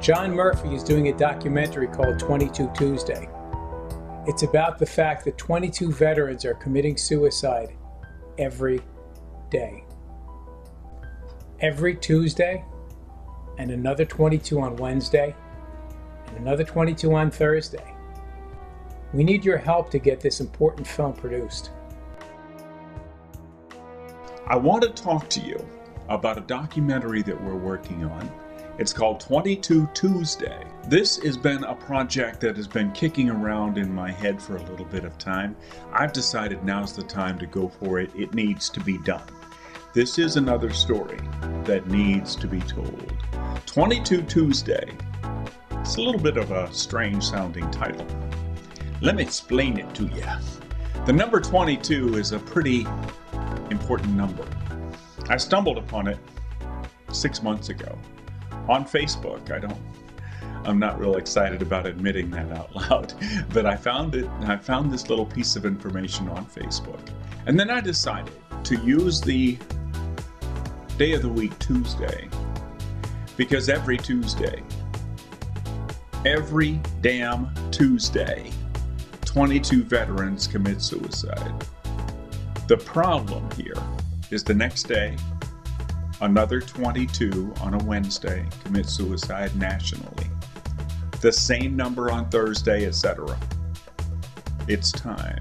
John Murphy is doing a documentary called 22 Tuesday. It's about the fact that 22 veterans are committing suicide every day. Every Tuesday, and another 22 on Wednesday, and another 22 on Thursday. We need your help to get this important film produced. I want to talk to you about a documentary that we're working on. It's called 22 Tuesday. This has been a project that has been kicking around in my head for a little bit of time. I've decided now's the time to go for it. It needs to be done. This is another story that needs to be told. 22 Tuesday. It's a little bit of a strange sounding title. Let me explain it to you. The number 22 is a pretty important number. I stumbled upon it 6 months ago on Facebook. I'm not real excited about admitting that out loud, but I found this little piece of information on Facebook. And then I decided to use the day of the week Tuesday, because every damn Tuesday, 22 veterans commit suicide. The problem here is the next day, another 22 on a Wednesday commit suicide nationally. The same number on Thursday, etc. It's time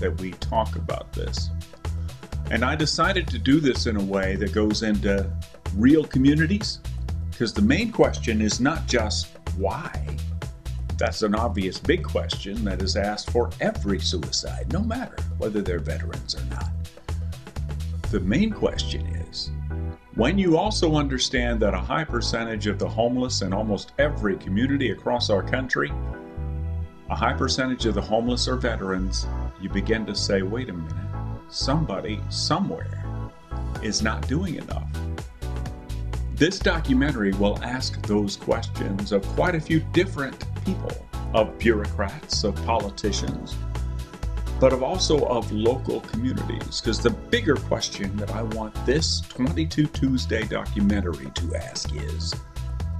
that we talk about this. And I decided to do this in a way that goes into real communities, because the main question is not just why. That's an obvious big question that is asked for every suicide, no matter whether they're veterans or not. The main question is, when you also understand that a high percentage of the homeless in almost every community across our country, a high percentage of the homeless are veterans, you begin to say, wait a minute, somebody, somewhere is not doing enough. This documentary will ask those questions of quite a few different people, of bureaucrats, of politicians, but also of local communities. Because the bigger question that I want this 22 Tuesday documentary to ask is,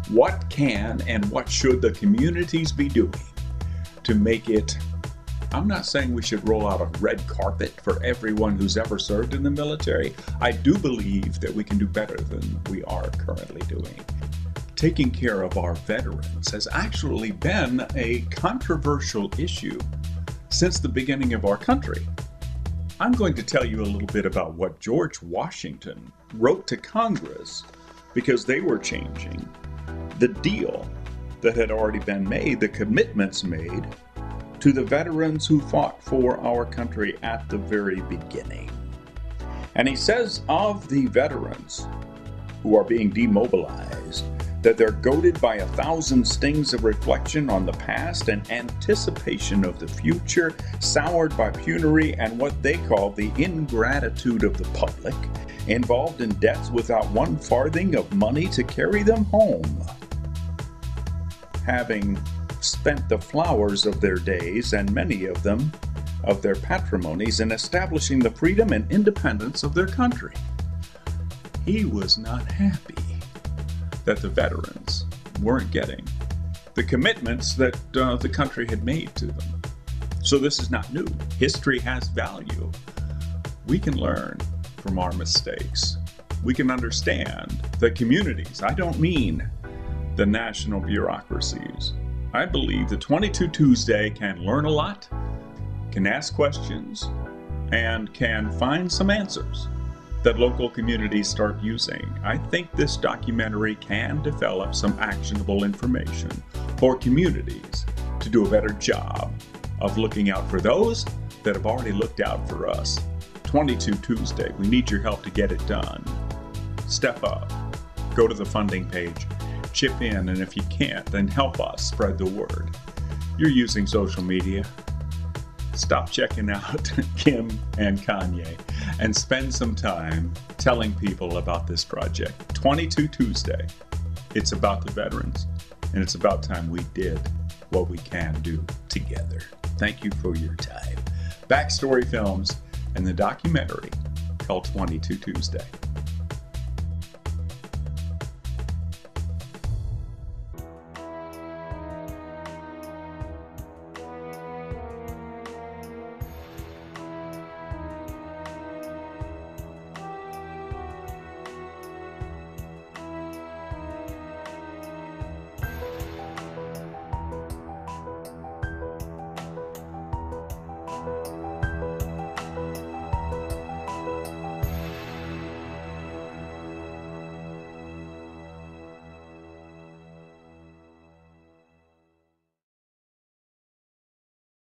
what can and what should the communities be doing to make it, I'm not saying we should roll out a red carpet for everyone who's ever served in the military. I do believe that we can do better than we are currently doing. Taking care of our veterans has actually been a controversial issue since the beginning of our country. I'm going to tell you a little bit about what George Washington wrote to Congress, because they were changing the deal that had already been made, the commitments made to the veterans who fought for our country at the very beginning. And he says of the veterans who are being demobilized, that they're goaded by 1,000 stings of reflection on the past and anticipation of the future, soured by penury and what they call the ingratitude of the public, involved in debts without 1 farthing of money to carry them home. Having spent the flowers of their days, and many of them of their patrimonies, in establishing the freedom and independence of their country. He was not happy that the veterans weren't getting the commitments that the country had made to them. So this is not new. History has value. We can learn from our mistakes. We can understand the communities. I don't mean the national bureaucracies. I believe that 22 Tuesday can learn a lot, can ask questions, and can find some answers that local communities start using. I think this documentary can develop some actionable information for communities to do a better job of looking out for those that have already looked out for us. 22 Tuesday, we need your help to get it done. Step up, go to the funding page, chip in, and if you can't, then help us spread the word. You're using social media. Stop checking out Kim and Kanye and spend some time telling people about this project. 22 Tuesday. It's about the veterans, and it's about time we did what we can do together. Thank you for your time. Backstory Films and the documentary called 22 Tuesday.